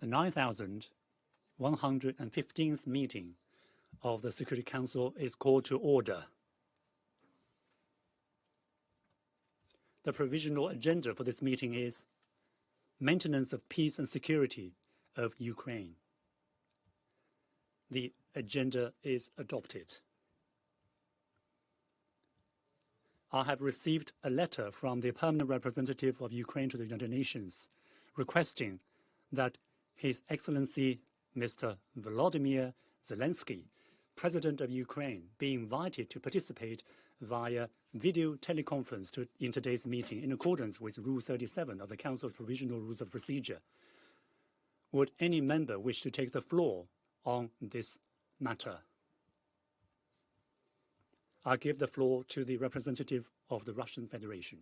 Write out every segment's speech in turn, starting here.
The 9,115th meeting of the Security Council is called to order. The provisional agenda for this meeting is maintenance of peace and security of Ukraine. The agenda is adopted. I have received a letter from the permanent representative of Ukraine to the United Nations requesting that His Excellency Mr. Volodymyr Zelensky, President of Ukraine, be invited to participate via video teleconference in today's meeting in accordance with Rule 37 of the Council's Provisional Rules of Procedure. Would any member wish to take the floor on this matter? I give the floor to the representative of the Russian Federation.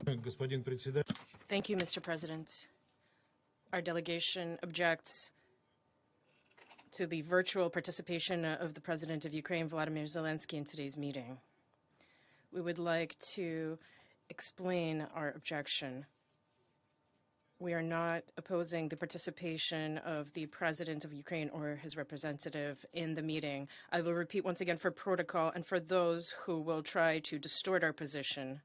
Thank you, Mr. President. Our delegation objects to the virtual participation of the President of Ukraine, Volodymyr Zelensky, in today's meeting. We would like to explain our objection. We are not opposing the participation of the President of Ukraine or his representative in the meeting. I will repeat once again for protocol and for those who will try to distort our position.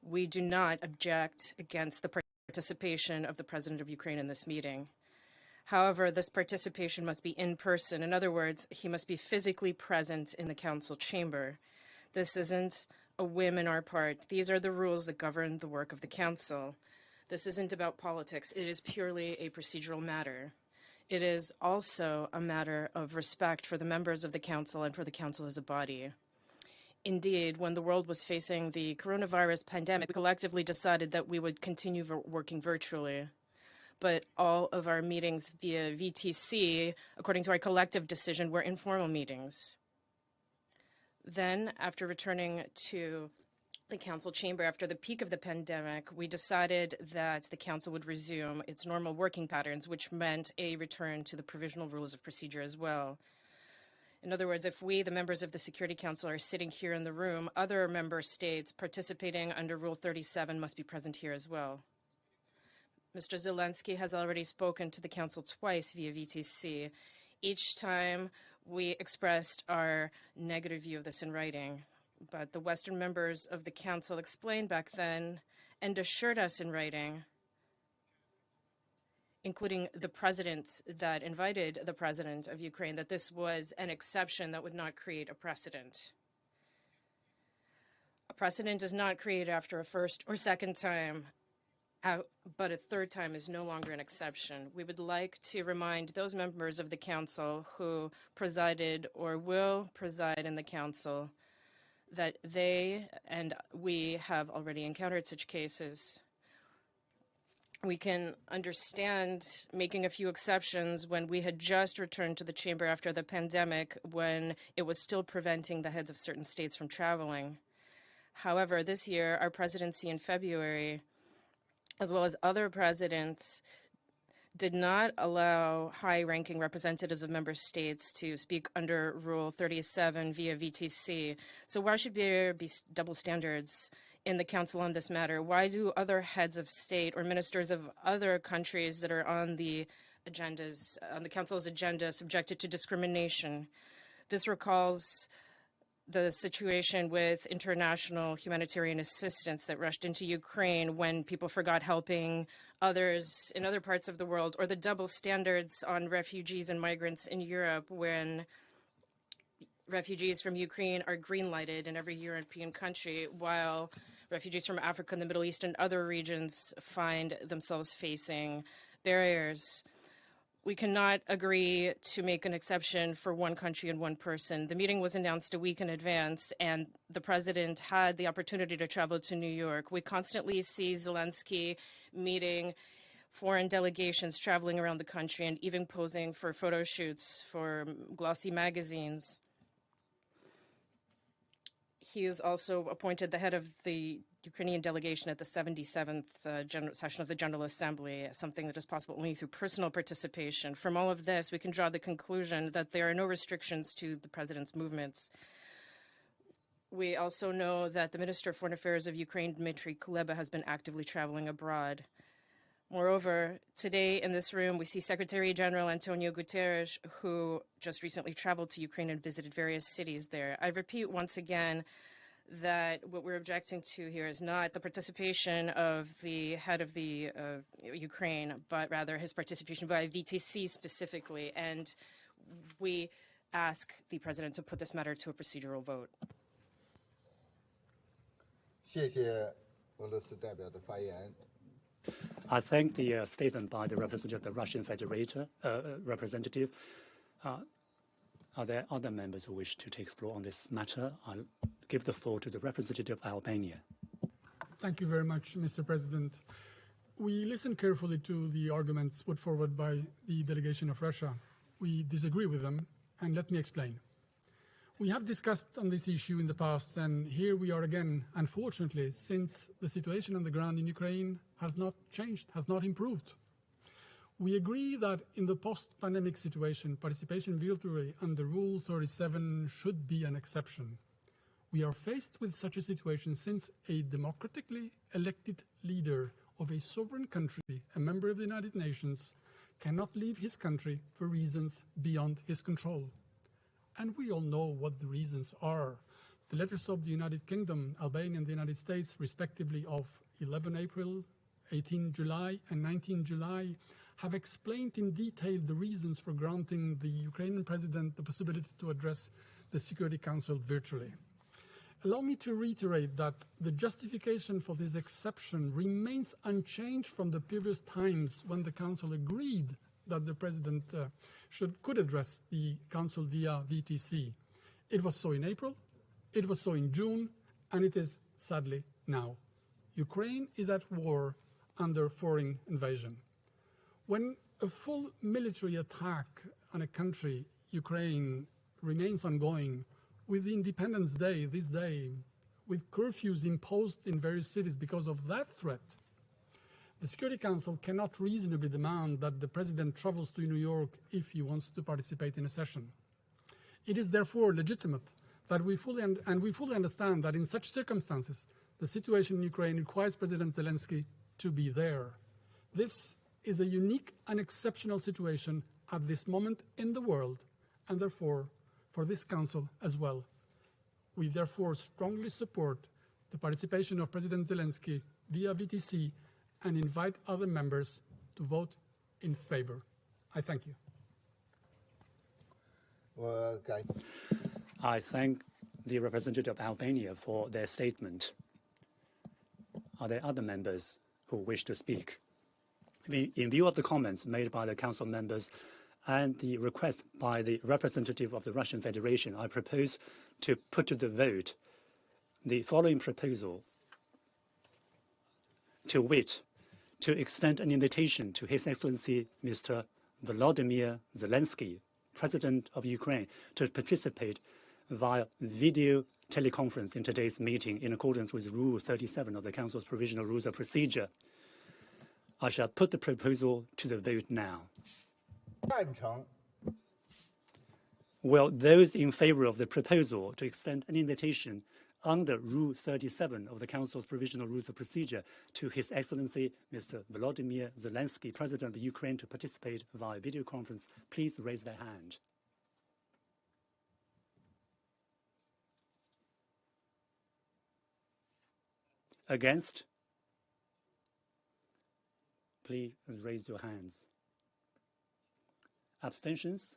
We do not object against the participation of the President of Ukraine in this meeting. However, this participation must be in person. In other words, he must be physically present in the Council chamber. This isn't a whim on our part. These are the rules that govern the work of the Council. This isn't about politics. It is purely a procedural matter. It is also a matter of respect for the members of the Council and for the Council as a body. Indeed, when the world was facing the coronavirus pandemic, we collectively decided that we would continue working virtually. But all of our meetings via VTC, according to our collective decision, were informal meetings. Then, after returning to the Council chamber after the peak of the pandemic, we decided that the Council would resume its normal working patterns, which meant a return to the provisional rules of procedure as well. In other words, if we, the members of the Security Council, are sitting here in the room, other member states participating under Rule 37 must be present here as well. Mr. Zelensky has already spoken to the Council twice via VTC. Each time we expressed our negative view of this in writing. But the Western members of the Council explained back then and assured us in writing, including the president that invited the President of Ukraine, that this was an exception that would not create a precedent. A precedent is not created after a first or second time, but a third time is no longer an exception. We would like to remind those members of the Council who presided or will preside in the Council that they and we have already encountered such cases. We can understand making a few exceptions when we had just returned to the chamber after the pandemic, when it was still preventing the heads of certain states from traveling. However, this year, our presidency in February, as well as other presidents, did not allow high-ranking representatives of member states to speak under Rule 37 via VTC. So why should there be double standards in the Council on this matter? Why do other heads of state or ministers of other countries that are on the agendas, on the Council's agenda, subjected to discrimination? This recalls the situation with international humanitarian assistance that rushed into Ukraine when people forgot helping others in other parts of the world, or the double standards on refugees and migrants in Europe when refugees from Ukraine are green-lighted in every European country, while refugees from Africa and the Middle East and other regions find themselves facing barriers. We cannot agree to make an exception for one country and one person. The meeting was announced a week in advance, and the president had the opportunity to travel to New York. We constantly see Zelensky meeting foreign delegations, traveling around the country, and even posing for photo shoots for glossy magazines. He is also appointed the head of the Ukrainian delegation at the 77th session of the General Assembly, something that is possible only through personal participation. From all of this, we can draw the conclusion that there are no restrictions to the president's movements. We also know that the Minister of Foreign Affairs of Ukraine, Dmitry Kuleba, has been actively traveling abroad. Moreover, today in this room, we see Secretary General Antonio Guterres, who just recently traveled to Ukraine and visited various cities there. I repeat once again that what we're objecting to here is not the participation of the head of the Ukraine, but rather his participation via VTC specifically. And we ask the president to put this matter to a procedural vote. 谢谢俄罗斯代表的发言。 I thank the statement by the representative of the Russian representative. Are there other members who wish to take the floor on this matter? I'll give the floor to the representative of Albania. Thank you very much, Mr. President. We listened carefully to the arguments put forward by the delegation of Russia. We disagree with them, and let me explain. We have discussed on this issue in the past, and here we are again, unfortunately, since the situation on the ground in Ukraine has not changed, has not improved. We agree that in the post-pandemic situation, participation virtually under Rule 37 should be an exception. We are faced with such a situation since a democratically elected leader of a sovereign country, a member of the United Nations, cannot leave his country for reasons beyond his control. And we all know what the reasons are. The letters of the United Kingdom, Albania and the United States, respectively of 11 April, 18 July and 19 July, have explained in detail the reasons for granting the Ukrainian president the possibility to address the Security Council virtually. Allow me to reiterate that the justification for this exception remains unchanged from the previous times when the Council agreed that the President could address the Council via VTC. It was so in April, it was so in June, and it is sadly now. Ukraine is at war under foreign invasion. When a full military attack on a country, Ukraine, remains ongoing, with Independence Day, this day, with curfews imposed in various cities because of that threat, the Security Council cannot reasonably demand that the President travels to New York if he wants to participate in a session. It is therefore legitimate that we fully understand that in such circumstances, the situation in Ukraine requires President Zelensky to be there. This is a unique and exceptional situation at this moment in the world, and therefore for this Council as well. We therefore strongly support the participation of President Zelensky via VTC and invite other members to vote in favor. I thank you. I thank the representative of Albania for their statement. Are there other members who wish to speak? In view of the comments made by the Council members and the request by the representative of the Russian Federation, I propose to put to the vote the following proposal, to wit, to extend an invitation to His Excellency Mr. Volodymyr Zelensky, President of Ukraine, to participate via video teleconference in today's meeting in accordance with Rule 37 of the Council's Provisional Rules of Procedure. I shall put the proposal to the vote now. Will those in favor of the proposal to extend an invitation under Rule 37 of the Council's Provisional Rules of Procedure to His Excellency Mr. Volodymyr Zelensky, President of Ukraine, to participate via video conference, please raise their hand. Against? Please raise your hands. Abstentions?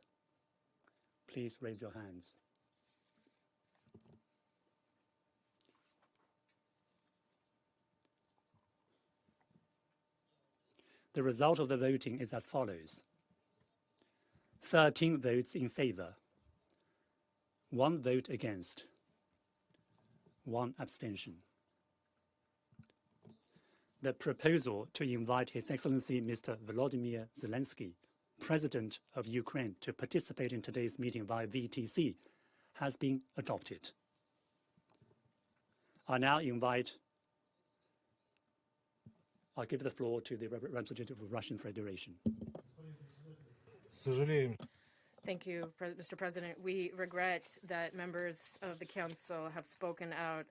Please raise your hands. The result of the voting is as follows. 13 votes in favor, 1 vote against, 1 abstention. The proposal to invite His Excellency Mr. Volodymyr Zelensky, President of Ukraine, to participate in today's meeting via VTC has been adopted. I now invite I'll give the floor to the representative of the Russian Federation. Thank you, Mr. President. We regret that members of the Council have spoken out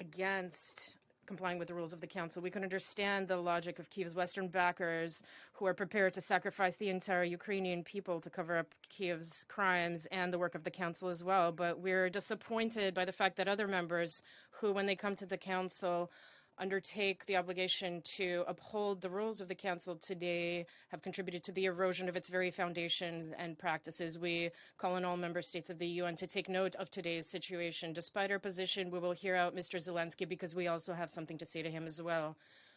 against complying with the rules of the Council. We can understand the logic of Kyiv's Western backers who are prepared to sacrifice the entire Ukrainian people to cover up Kyiv's crimes and the work of the Council as well. But we're disappointed by the fact that other members who, when they come to the Council, undertake the obligation to uphold the rules of the Council today have contributed to the erosion of its very foundations and practices. We call on all member states of the UN to take note of today's situation. Despite our position, we will hear out Mr. Zelensky because we also have something to say to him as well.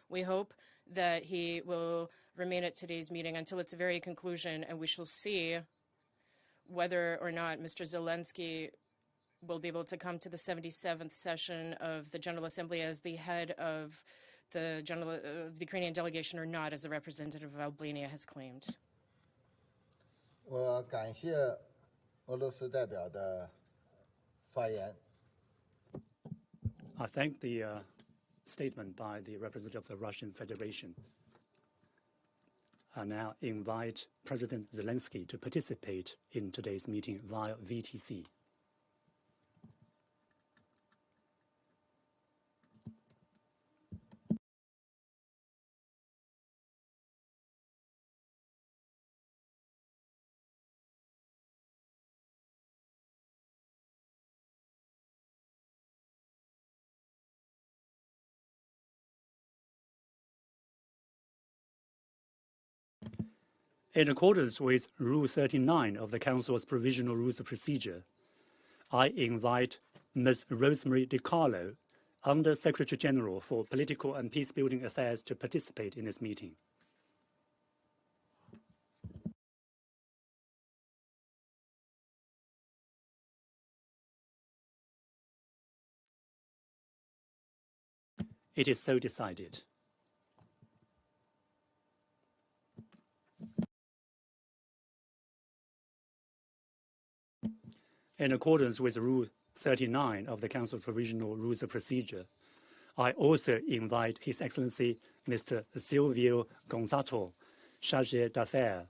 We hope that he will remain at today's meeting until its very conclusion, and we shall see whether or not Mr. Zelensky will be able to come to the 77th session of the General Assembly as the head of the Ukrainian delegation or not, as the representative of Albania has claimed. 我感谢俄罗斯代表的发言。 I thank the statement by the representative of the Russian Federation. I now invite President Zelensky to participate in today's meeting via VTC. In accordance with Rule 39 of the Council's Provisional Rules of Procedure, I invite Ms. Rosemary DiCarlo, Under Secretary General for Political and Peacebuilding Affairs, to participate in this meeting. It is so decided. In accordance with Rule 39 of the Council's Provisional Rules of Procedure, I also invite His Excellency Mr. Silvio Gonzato, Chargé d'Affaires,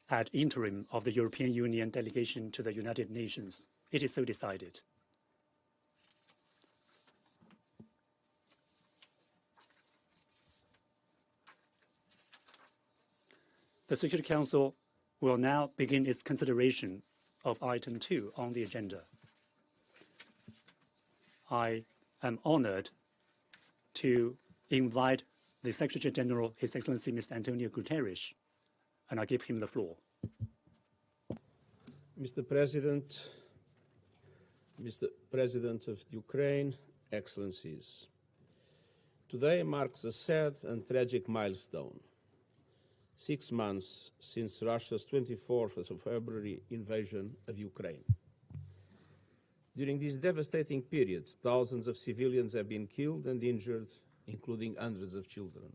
ad interim of the European Union delegation to the United Nations. It is so decided. The Security Council will now begin its consideration of item 2 on the agenda. I am honored to invite the Secretary General, His Excellency Mr. Antonio Guterres, and I give him the floor. Mr. President of Ukraine, Excellencies, today marks a sad and tragic milestone. 6 months since Russia's 24th of February invasion of Ukraine. During this devastating period, thousands of civilians have been killed and injured, including hundreds of children.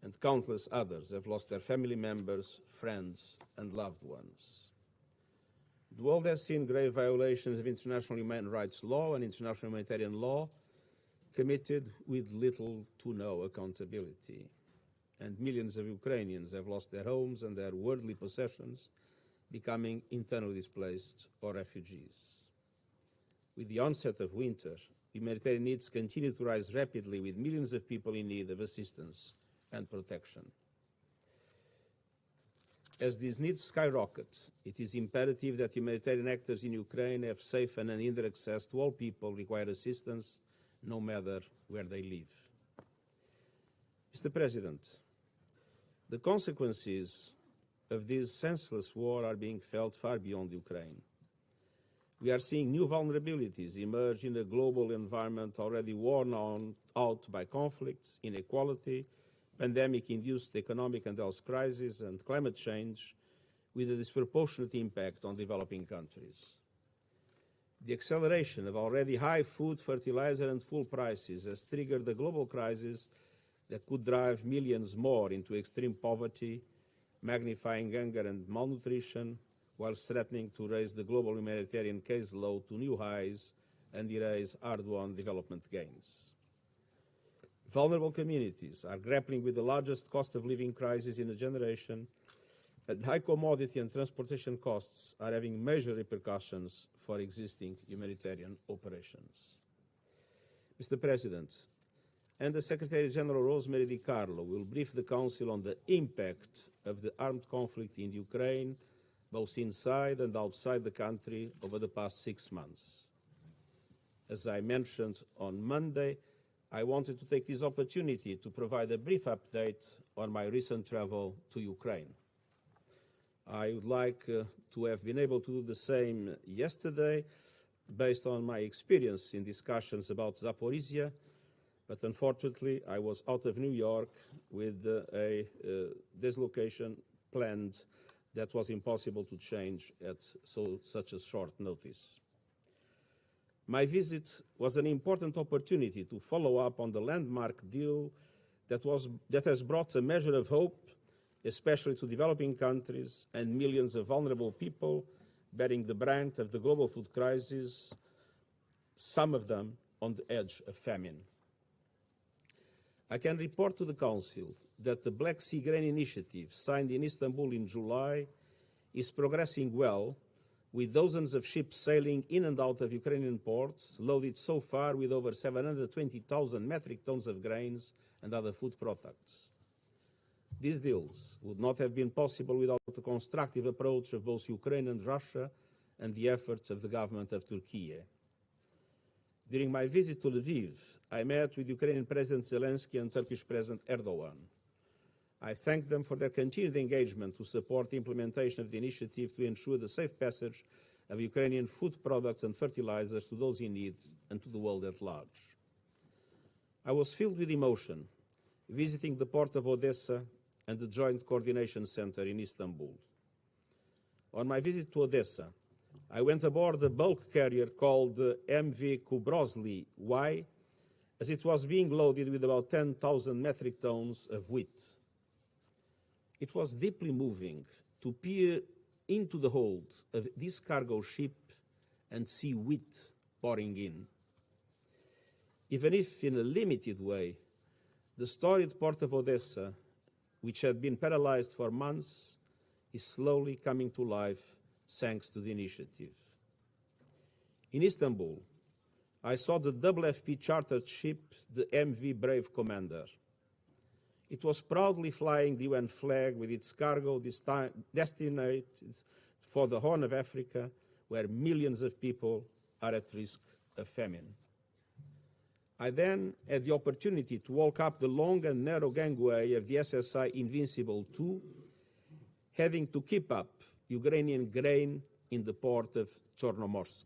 And countless others have lost their family members, friends, and loved ones. The world has seen grave violations of international human rights law and international humanitarian law committed with little to no accountability. And millions of Ukrainians have lost their homes and their worldly possessions, becoming internally displaced or refugees. With the onset of winter, humanitarian needs continue to rise rapidly, with millions of people in need of assistance and protection. As these needs skyrocket, it is imperative that humanitarian actors in Ukraine have safe and unhindered access to all people who require assistance, no matter where they live. Mr. President, the consequences of this senseless war are being felt far beyond Ukraine. We are seeing new vulnerabilities emerge in a global environment already worn out by conflicts, inequality, pandemic-induced economic and health crises, and climate change, with a disproportionate impact on developing countries. The acceleration of already high food, fertilizer, and fuel prices has triggered a global crisis that could drive millions more into extreme poverty, magnifying hunger and malnutrition, while threatening to raise the global humanitarian caseload to new highs and erase hard-won development gains. Vulnerable communities are grappling with the largest cost of living crisis in a generation, and high commodity and transportation costs are having major repercussions for existing humanitarian operations. Mr. President, and the Secretary-General Rosemary DiCarlo will brief the Council on the impact of the armed conflict in Ukraine, both inside and outside the country, over the past 6 months. As I mentioned on Monday, I wanted to take this opportunity to provide a brief update on my recent travel to Ukraine. I would like to have been able to do the same yesterday, based on my experience in discussions about Zaporizhia, but unfortunately I was out of New York with a dislocation planned that was impossible to change at such a short notice. My visit was an important opportunity to follow up on the landmark deal that has brought a measure of hope, especially to developing countries and millions of vulnerable people bearing the brunt of the global food crisis, some of them on the edge of famine. I can report to the Council that the Black Sea Grain Initiative, signed in Istanbul in July, is progressing well, with dozens of ships sailing in and out of Ukrainian ports, loaded so far with over 720,000 metric tons of grains and other food products. These deals would not have been possible without the constructive approach of both Ukraine and Russia and the efforts of the government of Turkey. During my visit to Lviv, I met with Ukrainian President Zelensky and Turkish President Erdogan. I thank them for their continued engagement to support the implementation of the initiative to ensure the safe passage of Ukrainian food products and fertilizers to those in need and to the world at large. I was filled with emotion visiting the port of Odessa and the Joint Coordination Center in Istanbul. On my visit to Odessa, I went aboard a bulk carrier called MV Kubrosly Y, as it was being loaded with about 10,000 metric tons of wheat. It was deeply moving to peer into the hold of this cargo ship and see wheat pouring in. Even if in a limited way, the storied port of Odessa, which had been paralyzed for months, is slowly coming to life thanks to the initiative. In Istanbul, I saw the WFP chartered ship, the MV Brave Commander. It was proudly flying the UN flag with its cargo destined for the Horn of Africa, where millions of people are at risk of famine. I then had the opportunity to walk up the long and narrow gangway of the SSI Invincible II, having to keep up Ukrainian grain in the port of Chornomorsk.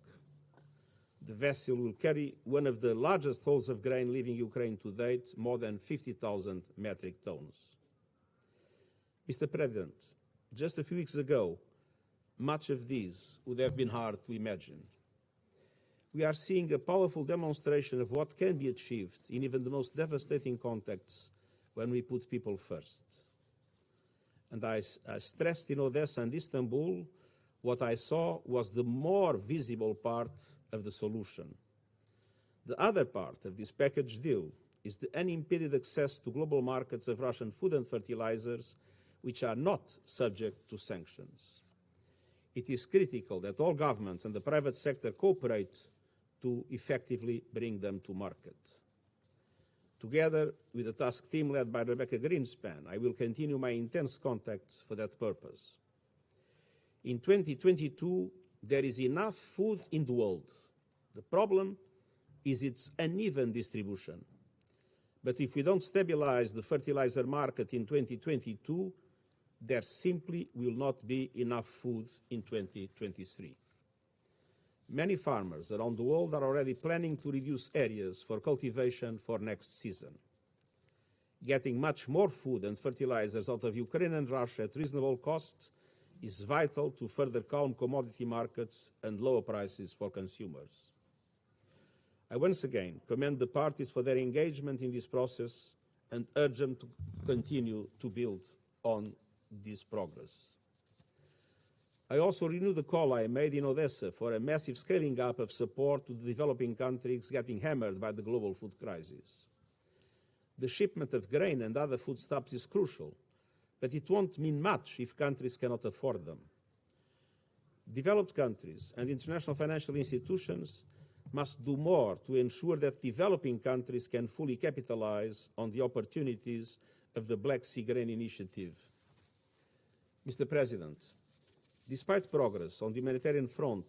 The vessel will carry one of the largest hauls of grain leaving Ukraine to date, more than 50,000 metric tons. Mr. President, just a few weeks ago, much of this would have been hard to imagine. We are seeing a powerful demonstration of what can be achieved in even the most devastating contexts when we put people first. And I stressed in Odessa and Istanbul, what I saw was the more visible part of the solution. The other part of this package deal is the unimpeded access to global markets of Russian food and fertilizers, which are not subject to sanctions. It is critical that all governments and the private sector cooperate to effectively bring them to market. Together with the task team led by Rebecca Greenspan, I will continue my intense contacts for that purpose. In 2022, there is enough food in the world. The problem is its uneven distribution. But if we don't stabilize the fertilizer market in 2022, there simply will not be enough food in 2023. Many farmers around the world are already planning to reduce areas for cultivation for next season. Getting much more food and fertilizers out of Ukraine and Russia at reasonable cost is vital to further calm commodity markets and lower prices for consumers. I once again commend the parties for their engagement in this process and urge them to continue to build on this progress. I also renew the call I made in Odessa for a massive scaling up of support to the developing countries getting hammered by the global food crisis. The shipment of grain and other foodstuffs is crucial, but it won't mean much if countries cannot afford them. Developed countries and international financial institutions must do more to ensure that developing countries can fully capitalize on the opportunities of the Black Sea Grain Initiative. Mr. President, despite progress on the humanitarian front,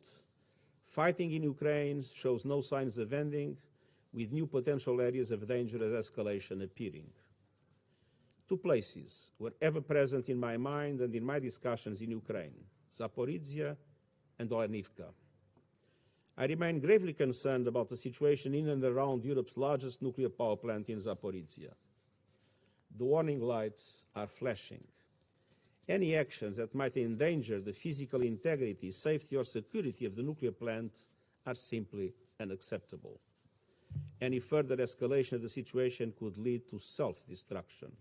fighting in Ukraine shows no signs of ending, with new potential areas of dangerous escalation appearing. Two places were ever present in my mind and in my discussions in Ukraine: Zaporizhia and Olenivka. I remain gravely concerned about the situation in and around Europe's largest nuclear power plant in Zaporizhia. The warning lights are flashing. Any actions that might endanger the physical integrity, safety, or security of the nuclear plant are simply unacceptable. Any further escalation of the situation could lead to self-destruction.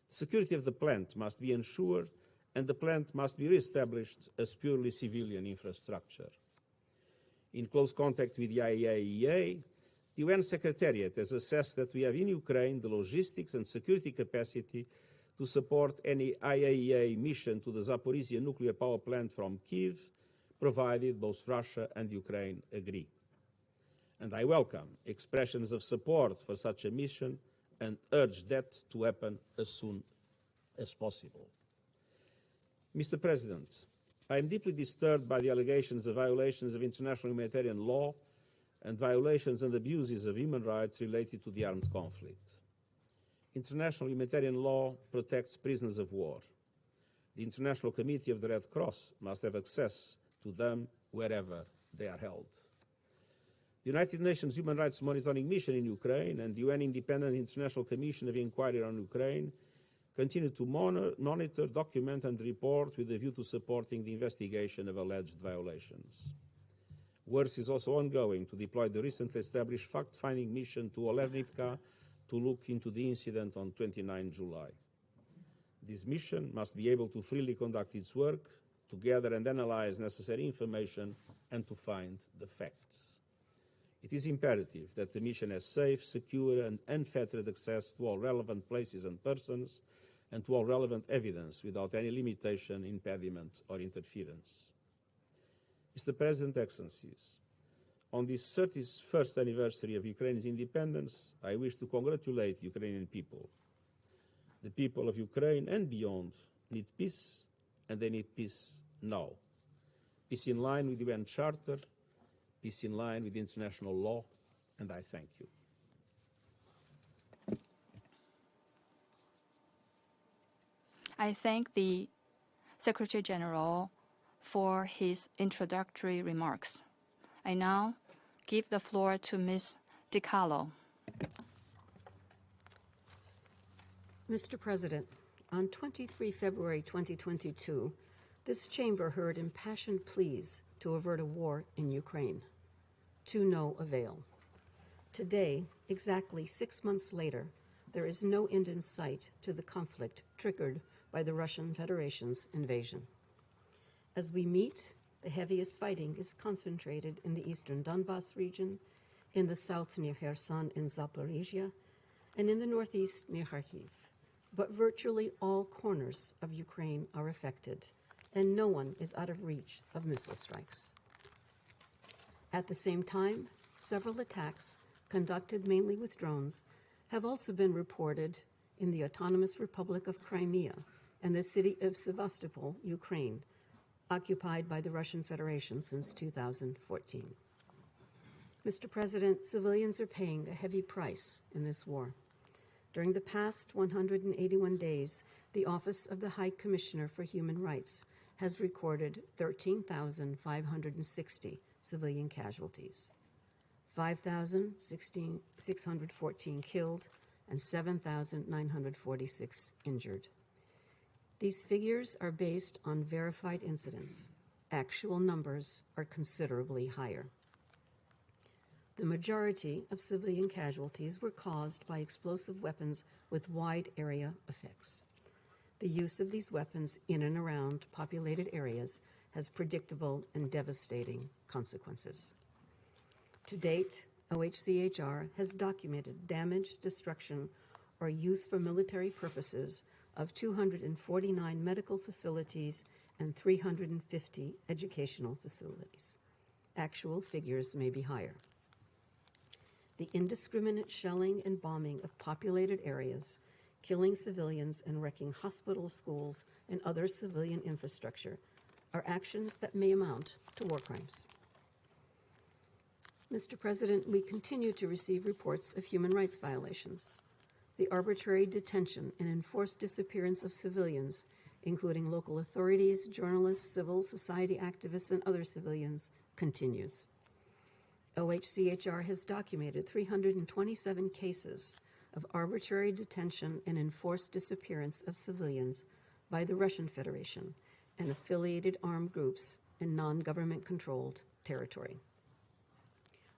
The security of the plant must be ensured, and the plant must be re-established as purely civilian infrastructure. In close contact with the IAEA, the UN Secretariat has assessed that we have in Ukraine the logistics and security capacity to support any IAEA mission to the Zaporizhia nuclear power plant from Kyiv, provided both Russia and Ukraine agree. And I welcome expressions of support for such a mission and urge that to happen as soon as possible. Mr. President, I am deeply disturbed by the allegations of violations of international humanitarian law and violations and abuses of human rights related to the armed conflict. International humanitarian law protects prisoners of war. The International Committee of the Red Cross must have access to them wherever they are held. The United Nations Human Rights Monitoring Mission in Ukraine and the UN Independent International Commission of Inquiry on Ukraine continue to monitor, document and report with a view to supporting the investigation of alleged violations. Work is also ongoing to deploy the recently established fact-finding mission to Olenivka to look into the incident on 29 July. This mission must be able to freely conduct its work, to gather and analyze necessary information, and to find the facts. It is imperative that the mission has safe, secure, and unfettered access to all relevant places and persons, and to all relevant evidence without any limitation, impediment, or interference. Mr. President, Excellencies, on this 31st anniversary of Ukraine's independence, I wish to congratulate the Ukrainian people. The people of Ukraine and beyond need peace, and they need peace now. Peace in line with the UN Charter, peace in line with international law, and I thank you. I thank the Secretary General for his introductory remarks. I now give the floor to Ms. DiCarlo. Mr. President, on 23 February 2022, this chamber heard impassioned pleas to avert a war in Ukraine, to no avail. Today, exactly 6 months later, there is no end in sight to the conflict triggered by the Russian Federation's invasion. As we meet, the heaviest fighting is concentrated in the eastern Donbas region, in the south near Kherson in Zaporizhia, and in the northeast near Kharkiv. But virtually all corners of Ukraine are affected, and no one is out of reach of missile strikes. At the same time, several attacks, conducted mainly with drones, have also been reported in the Autonomous Republic of Crimea and the city of Sevastopol, Ukraine, occupied by the Russian Federation since 2014. Mr. President, civilians are paying a heavy price in this war. During the past 181 days, the Office of the High Commissioner for Human Rights has recorded 13,560 civilian casualties, 5,614 killed, and 7,946 injured. These figures are based on verified incidents. Actual numbers are considerably higher. The majority of civilian casualties were caused by explosive weapons with wide area effects. The use of these weapons in and around populated areas has predictable and devastating consequences. To date, OHCHR has documented damage, destruction, or use for military purposes of 249 medical facilities and 350 educational facilities. actual figures may be higher. The indiscriminate shelling and bombing of populated areas, killing civilians and wrecking hospitals, schools, and other civilian infrastructure are actions that may amount to war crimes. Mr. President, we continue to receive reports of human rights violations. The arbitrary detention and enforced disappearance of civilians, including local authorities, journalists, civil society activists, and other civilians, continues. OHCHR has documented 327 cases of arbitrary detention and enforced disappearance of civilians by the Russian Federation and affiliated armed groups in non-government controlled territory.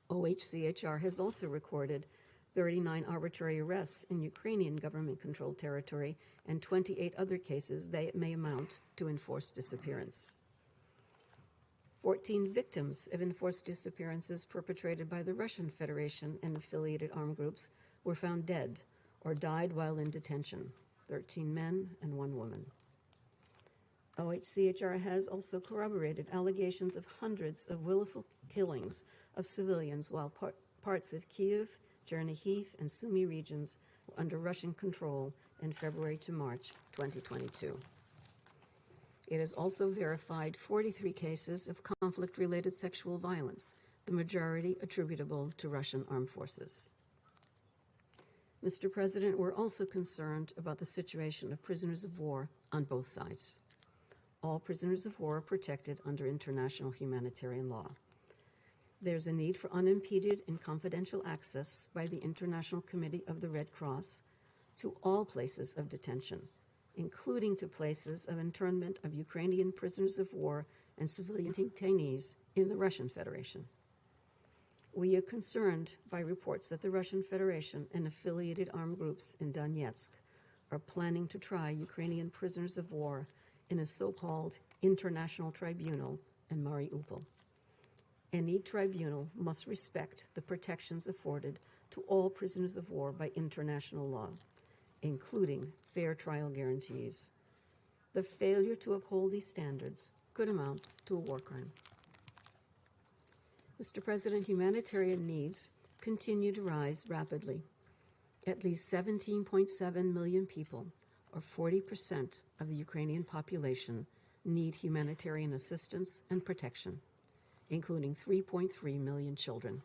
OHCHR has also recorded 39 arbitrary arrests in Ukrainian government-controlled territory and 28 other cases that may amount to enforced disappearance. 14 victims of enforced disappearances perpetrated by the Russian Federation and affiliated armed groups were found dead or died while in detention, 13 men and 1 woman. OHCHR has also corroborated allegations of hundreds of willful killings of civilians while parts of Kyiv, Chernihiv, and Sumy regions were under Russian control in February to March 2022. It has also verified 43 cases of conflict-related sexual violence, the majority attributable to Russian armed forces. Mr. President, we're also concerned about the situation of prisoners of war on both sides. All prisoners of war are protected under international humanitarian law. There's a need for unimpeded and confidential access by the International Committee of the Red Cross to all places of detention, including to places of internment of Ukrainian prisoners of war and civilian detainees in the Russian Federation. We are concerned by reports that the Russian Federation and affiliated armed groups in Donetsk are planning to try Ukrainian prisoners of war in a so-called international tribunal in Mariupol. Any tribunal must respect the protections afforded to all prisoners of war by international law, including fair trial guarantees. The failure to uphold these standards could amount to a war crime. Mr. President, humanitarian needs continue to rise rapidly. At least 17.7 million people, or 40% of the Ukrainian population, need humanitarian assistance and protection, including 3.3 million children.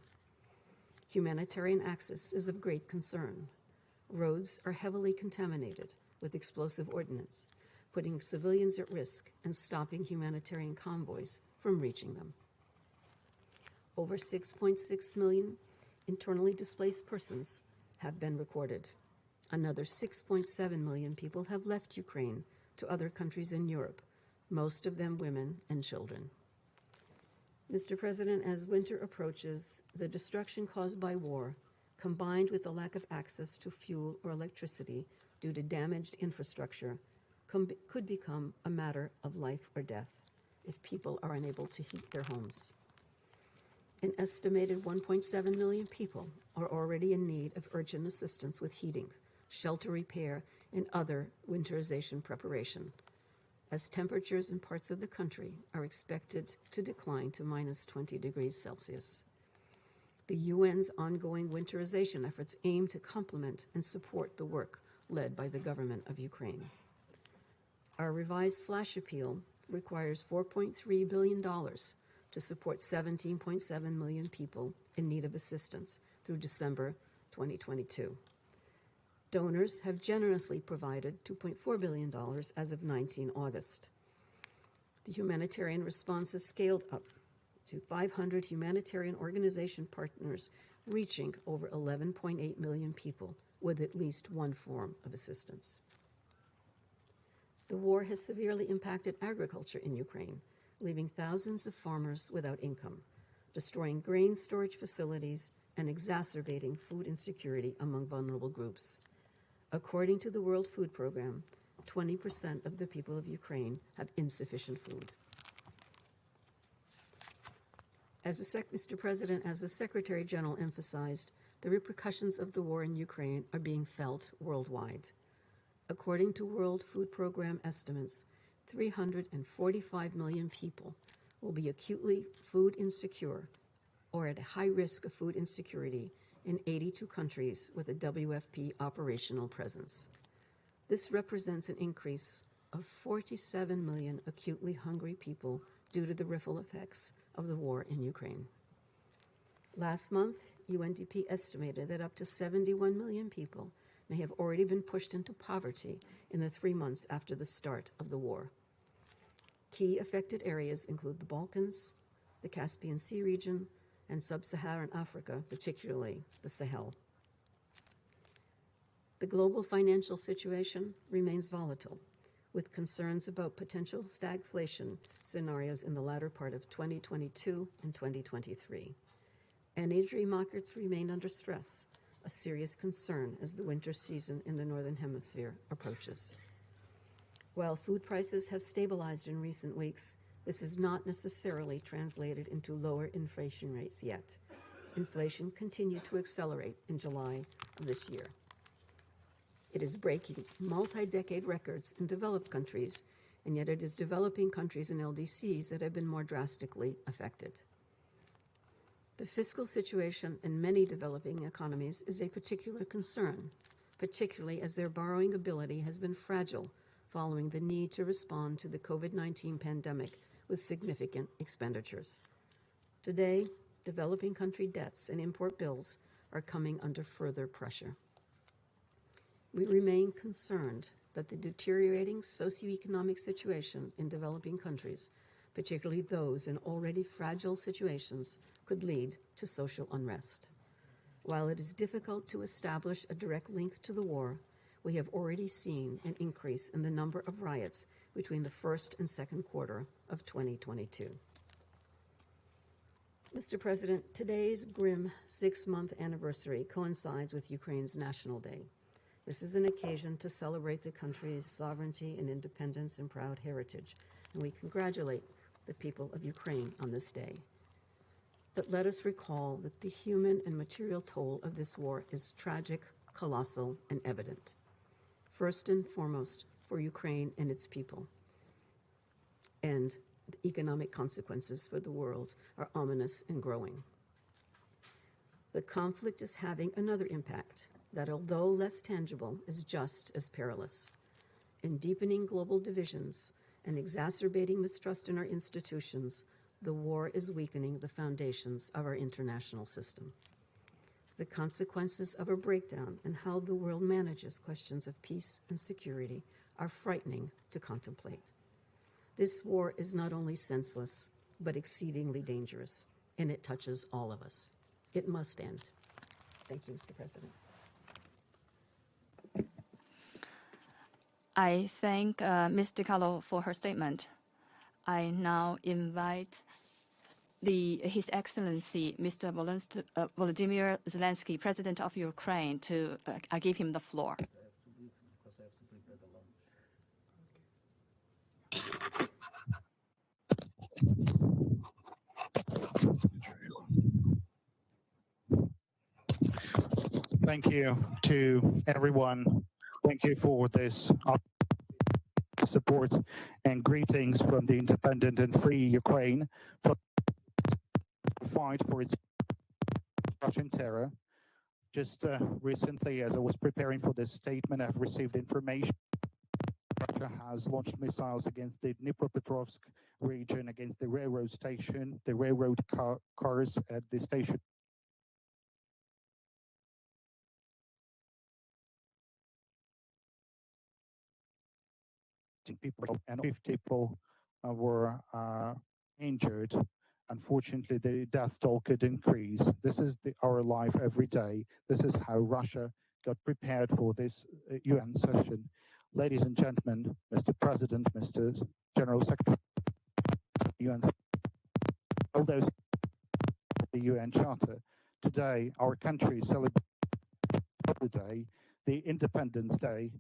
Humanitarian access is of great concern. Roads are heavily contaminated with explosive ordnance, putting civilians at risk and stopping humanitarian convoys from reaching them. Over 6.6 million internally displaced persons have been recorded. Another 6.7 million people have left Ukraine to other countries in Europe, most of them women and children. Mr. President, as winter approaches, the destruction caused by war, combined with the lack of access to fuel or electricity due to damaged infrastructure, could become a matter of life or death if people are unable to heat their homes. An estimated 1.7 million people are already in need of urgent assistance with heating, shelter repair, and other winterization preparation, as temperatures in parts of the country are expected to decline to minus 20 degrees Celsius. The UN's ongoing winterization efforts aim to complement and support the work led by the government of Ukraine. Our revised flash appeal requires $4.3 billion to support 17.7 million people in need of assistance through December 2022. Donors have generously provided $2.4 billion as of 19 August. The humanitarian response has scaled up to 500 humanitarian organization partners, reaching over 11.8 million people with at least one form of assistance. The war has severely impacted agriculture in Ukraine, leaving thousands of farmers without income, destroying grain storage facilities, and exacerbating food insecurity among vulnerable groups. According to the World Food Programme, 20% of the people of Ukraine have insufficient food. Mr. President, as the Secretary General emphasized, the repercussions of the war in Ukraine are being felt worldwide. According to World Food Programme estimates, 345 million people will be acutely food insecure or at high risk of food insecurity in 82 countries with a WFP operational presence. This represents an increase of 47 million acutely hungry people due to the ripple effects of the war in Ukraine. Last month, UNDP estimated that up to 71 million people may have already been pushed into poverty in the 3 months after the start of the war. Key affected areas include the Balkans, the Caspian Sea region, and sub-Saharan Africa, particularly the Sahel. The global financial situation remains volatile, with concerns about potential stagflation scenarios in the latter part of 2022 and 2023. Energy markets remain under stress, a serious concern as the winter season in the Northern Hemisphere approaches. While food prices have stabilized in recent weeks, this is not necessarily translated into lower inflation rates yet. Inflation continued to accelerate in July of this year. It is breaking multi-decade records in developed countries, and yet it is developing countries and LDCs that have been more drastically affected. The fiscal situation in many developing economies is a particular concern, particularly as their borrowing ability has been fragile following the need to respond to the COVID-19 pandemic with significant expenditures. Today, developing country debts and import bills are coming under further pressure. We remain concerned that the deteriorating socioeconomic situation in developing countries, particularly those in already fragile situations, could lead to social unrest. While it is difficult to establish a direct link to the war, we have already seen an increase in the number of riots between the first and second quarter of 2022. Mr. President, today's grim 6-month anniversary coincides with Ukraine's National Day. This is an occasion to celebrate the country's sovereignty and independence and proud heritage, and we congratulate the people of Ukraine on this day. But let us recall that the human and material toll of this war is tragic, colossal, and evident. First and foremost, for Ukraine and its people. And the economic consequences for the world are ominous and growing. The conflict is having another impact that, although less tangible, is just as perilous. In deepening global divisions and exacerbating mistrust in our institutions, the war is weakening the foundations of our international system. The consequences of a breakdown in how the world manages questions of peace and security are frightening to contemplate. This war is not only senseless, but exceedingly dangerous, and it touches all of us. It must end. Thank you, Mr. President. I thank Ms. DiCarlo for her statement. I now invite His Excellency, Mr. Volodymyr Zelensky, President of Ukraine, to give him the floor. Thank you to everyone. Thank you for this support and greetings from the independent and free Ukraine for the fight for its Russian terror. Just recently, as I was preparing for this statement, I've received information Russia has launched missiles against the Dnipropetrovsk region, against the railroad station, the railroad cars at the station. People and 50 people were injured. Unfortunately, the death toll could increase. This is our life every day. This is how Russia got prepared for this UN session. Ladies and gentlemen, Mr. President, Mr. General Secretary, UN, all those the UN Charter. Today, our country celebrates the day, the Independence Day.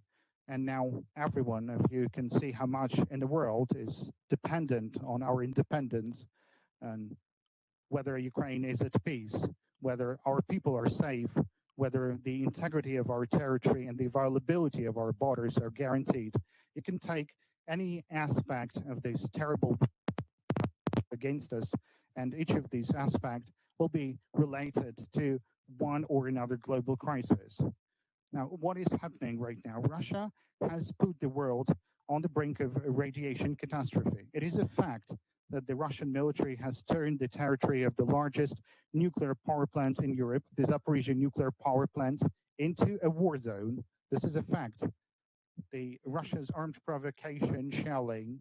And now everyone of you can see how much in the world is dependent on our independence, and whether Ukraine is at peace, whether our people are safe, whether the integrity of our territory and the availability of our borders are guaranteed. You can take any aspect of this terrible against us, and each of these aspects will be related to one or another global crisis. Now, what is happening right now? Russia has put the world on the brink of a radiation catastrophe. It is a fact that the Russian military has turned the territory of the largest nuclear power plant in Europe, the Zaporizhzhia nuclear power plant, into a war zone. This is a fact. The Russia's armed provocation, shelling,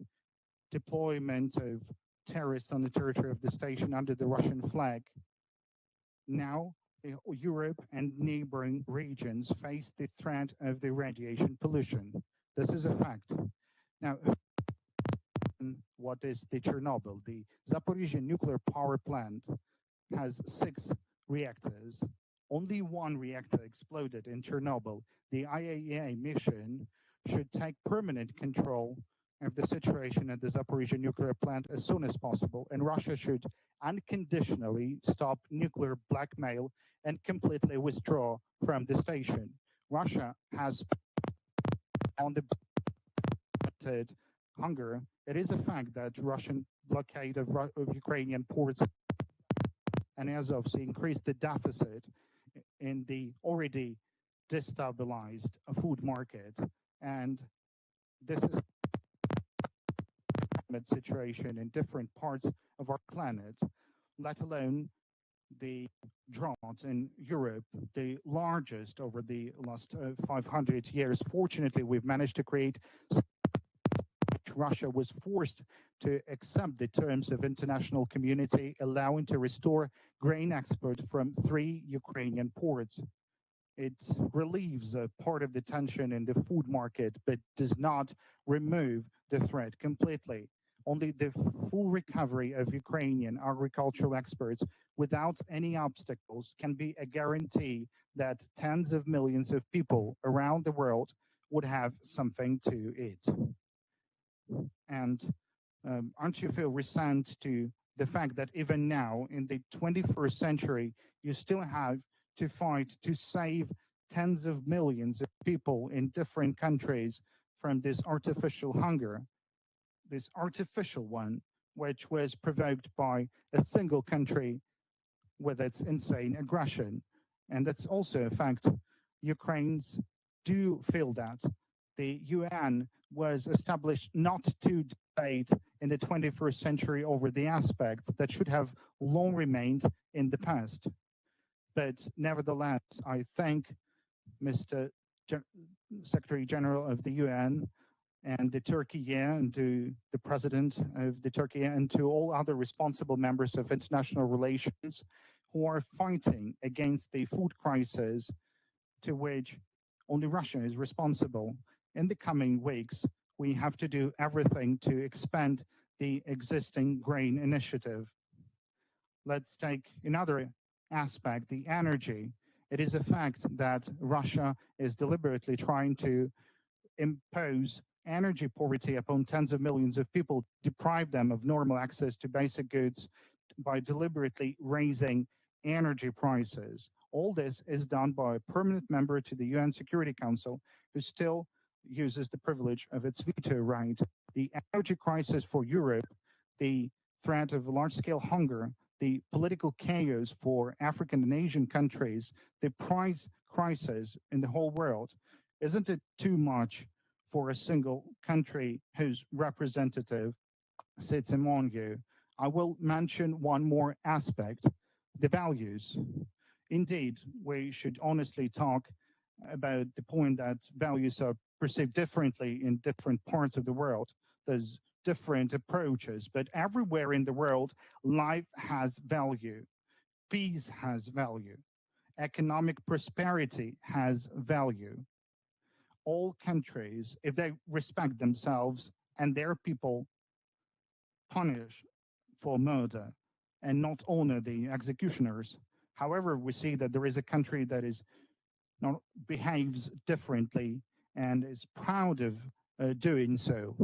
deployment of terrorists on the territory of the station under the Russian flag. Now, Europe and neighboring regions face the threat of the radiation pollution. This is a fact. Now, what is the Chernobyl? The Zaporizhzhia nuclear power plant has 6 reactors. Only 1 reactor exploded in Chernobyl. The IAEA mission should take permanent control of the situation at the Zaporizhzhia nuclear plant as soon as possible, and Russia should unconditionally stop nuclear blackmail and completely withdraw from the station. Russia has on the hunger. It is a fact that Russian blockade of Ukrainian ports and Azov increased the deficit in the already destabilized food market, and this is a situation in different parts of our planet, let alone the drought in Europe, the largest over the last 500 years. Fortunately, we've managed to create. Russia was forced to accept the terms of international community, allowing to restore grain export from 3 Ukrainian ports. It relieves a part of the tension in the food market, but does not remove the threat completely. Only the full recovery of Ukrainian agricultural exports without any obstacles can be a guarantee that tens of millions of people around the world would have something to eat. And aren't you feel resent to the fact that even now in the 21st century, you still have to fight to save tens of millions of people in different countries from this artificial hunger, this artificial one, which was provoked by a single country with its insane aggression. And that's also a fact. Ukrainians do feel that. The UN was established not to debate in the 21st century over the aspects that should have long remained in the past. But nevertheless, I thank Mr. Secretary General of the UN and the Turkey and to the President of the Turkey and to all other responsible members of international relations who are fighting against the food crisis to which only Russia is responsible. In the coming weeks, we have to do everything to expand the existing grain initiative. Let's take another aspect, the energy. It is a fact that Russia is deliberately trying to impose energy poverty upon tens of millions of people, deprive them of normal access to basic goods by deliberately raising energy prices. All this is done by a permanent member to the UN Security Council who still uses the privilege of its veto right. The energy crisis for Europe, the threat of large-scale hunger, the political chaos for African and Asian countries, the price crisis in the whole world, isn't it too much for a single country whose representative sits among you? I will mention one more aspect, the values. Indeed, we should honestly talk about the point that values are perceived differently in different parts of the world. There's different approaches, but everywhere in the world, life has value, peace has value, economic prosperity has value. All countries, if they respect themselves and their people, punish for murder and not honor the executioners. However, we see that there is a country that is not behaves differently and is proud of doing so.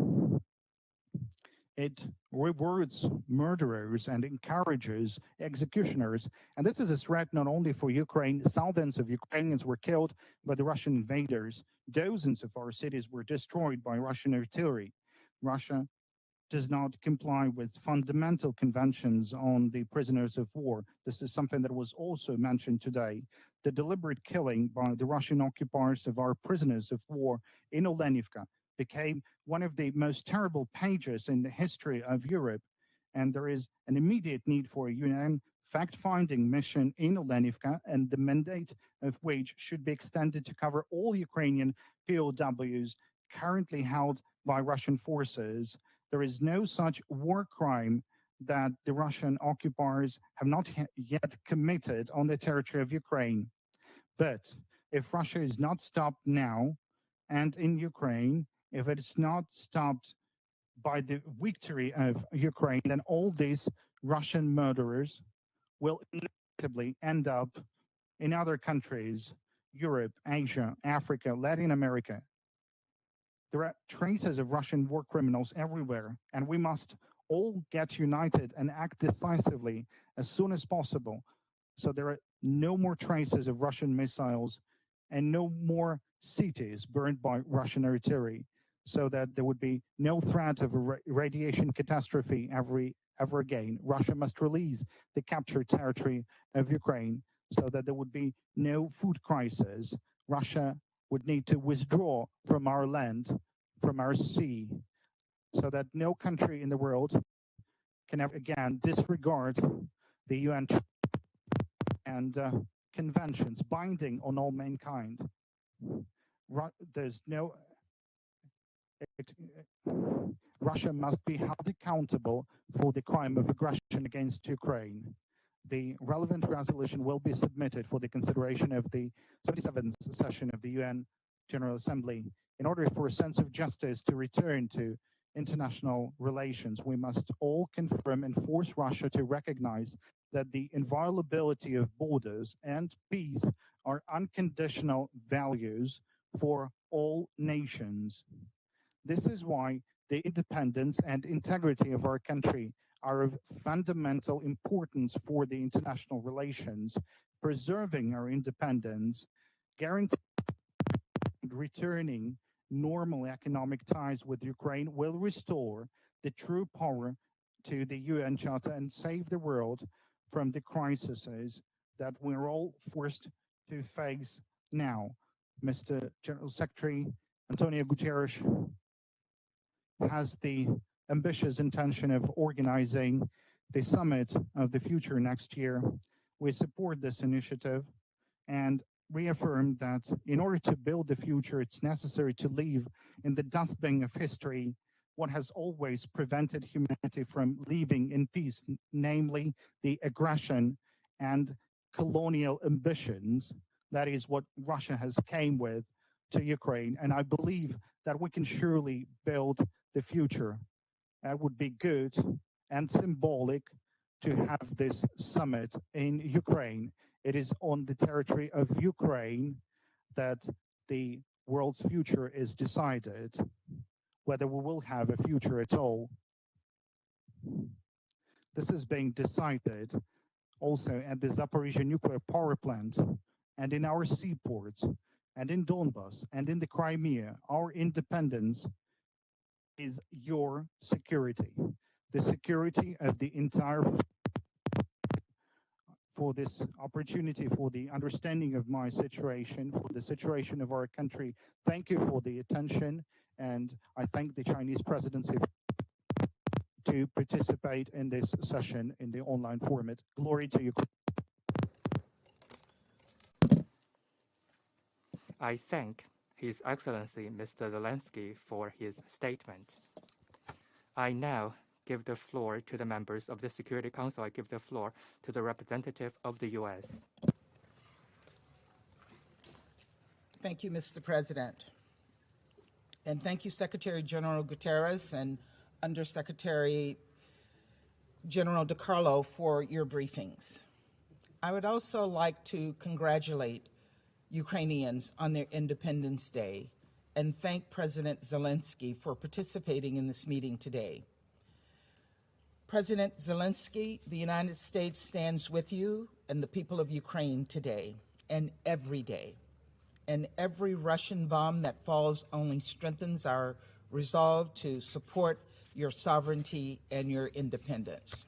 It rewards murderers and encourages executioners. And this is a threat not only for Ukraine. Thousands of Ukrainians were killed by the Russian invaders. Dozens of our cities were destroyed by Russian artillery. Russia does not comply with fundamental conventions on the prisoners of war. This is something that was also mentioned today. The deliberate killing by the Russian occupiers of our prisoners of war in Olenivka became one of the most terrible pages in the history of Europe, and there is an immediate need for a UN fact-finding mission in Olenivka, and the mandate of which should be extended to cover all Ukrainian POWs currently held by Russian forces. There is no such war crime that the Russian occupiers have not yet committed on the territory of Ukraine. But if Russia is not stopped now, and in Ukraine, if it is not stopped by the victory of Ukraine, then all these Russian murderers will inevitably end up in other countries, Europe, Asia, Africa, Latin America. There are traces of Russian war criminals everywhere, and we must all get united and act decisively as soon as possible. So there are no more traces of Russian missiles and no more cities burned by Russian artillery, so that there would be no threat of a radiation catastrophe ever again. Russia must release the captured territory of Ukraine so that there would be no food crisis. Russia would need to withdraw from our land, from our sea, so that no country in the world can ever again disregard the UN and conventions binding on all mankind. Russia must be held accountable for the crime of aggression against Ukraine. The relevant resolution will be submitted for the consideration of the 77th session of the UN General Assembly. In order for a sense of justice to return to international relations, we must all confirm and force Russia to recognize that the inviolability of borders and peace are unconditional values for all nations. This is why the independence and integrity of our country are of fundamental importance for the international relations. Preserving our independence, guaranteeing returning normal economic ties with Ukraine will restore the true power to the UN Charter and save the world from the crises that we're all forced to face now. Mr. General Secretary Antonio Guterres has the ambitious intention of organizing the summit of the future next year. We support this initiative and reaffirm that in order to build the future, it's necessary to leave in the dustbin of history what has always prevented humanity from living in peace, namely the aggression and colonial ambitions. That is what Russia has came with to Ukraine. And I believe that we can surely build the future. It would be good and symbolic to have this summit in Ukraine. It is on the territory of Ukraine that the world's future is decided, whether we will have a future at all. This is being decided also at the Zaporizhzhia nuclear power plant and in our seaports and in Donbas and in the Crimea. Our independence is your security, the security of the entire. For this opportunity, for the understanding of my situation, for the situation of our country. Thank you for the attention, and I thank the Chinese presidency to participate in this session in the online format. Glory to Ukraine. I thank His Excellency Mr. Zelensky for his statement. I now give the floor to the members of the Security Council. I give the floor to the representative of the U.S. Thank you, Mr. President. And thank you, Secretary General Guterres and Undersecretary General DiCarlo for your briefings. I would also like to congratulate Ukrainians on their Independence Day and thank President Zelensky for participating in this meeting today. President Zelensky, the United States stands with you and the people of Ukraine today and every day. And every Russian bomb that falls only strengthens our resolve to support your sovereignty, and your independence.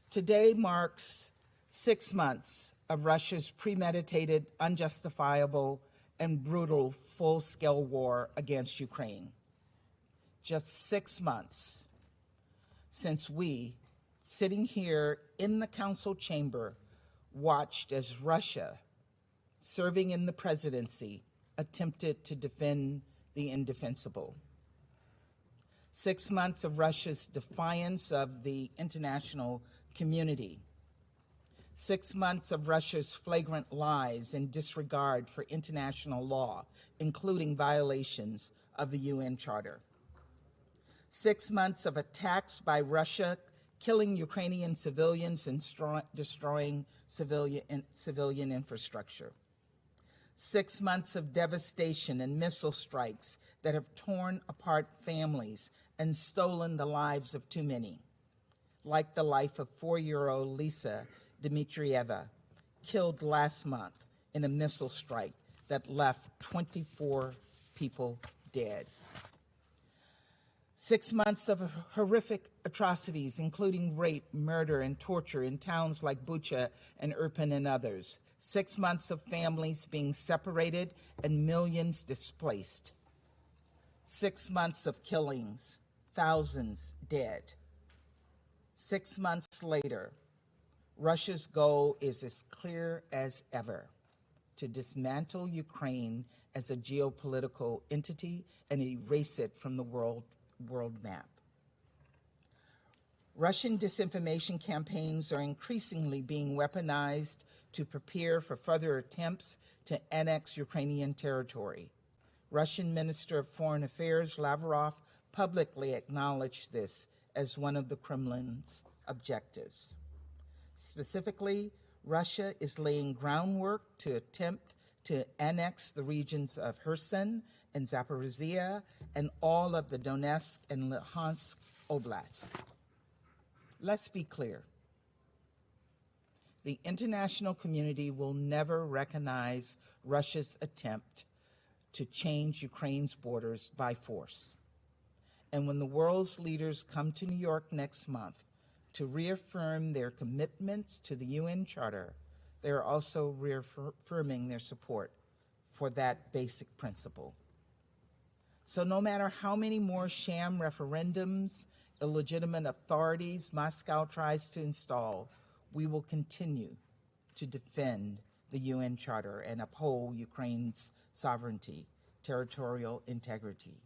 Today marks 6 months of Russia's premeditated, unjustifiable, and brutal full-scale war against Ukraine. Just 6 months since we, sitting here in the council chamber, watched as Russia, serving in the presidency, attempted to defend the indefensible. 6 months of Russia's defiance of the international community. 6 months of Russia's flagrant lies and disregard for international law, including violations of the UN Charter. 6 months of attacks by Russia, killing Ukrainian civilians and destroying civilian infrastructure. 6 months of devastation and missile strikes that have torn apart families and stolen the lives of too many, like the life of 4-year-old Lisa Dmitrieva, killed last month in a missile strike that left 24 people dead. 6 months of horrific atrocities, including rape, murder, and torture in towns like Bucha and Irpin and others. 6 months of families being separated and millions displaced. 6 months of killings, thousands dead. 6 months later, Russia's goal is as clear as ever: to dismantle Ukraine as a geopolitical entity and erase it from the world map. Russian disinformation campaigns are increasingly being weaponized to prepare for further attempts to annex Ukrainian territory. Russian Minister of Foreign Affairs Lavrov publicly acknowledged this as one of the Kremlin's objectives. Specifically, Russia is laying groundwork to attempt to annex the regions of Kherson and Zaporizhia and all of the Donetsk and Luhansk oblasts. Let's be clear. The international community will never recognize Russia's attempt to change Ukraine's borders by force. And when the world's leaders come to New York next month to reaffirm their commitments to the UN Charter, they are also reaffirming their support for that basic principle. So no matter how many more sham referendums, illegitimate authorities Moscow tries to install, we will continue to defend the UN Charter and uphold Ukraine's sovereignty, territorial integrity,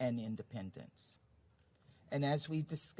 and independence. And as we discuss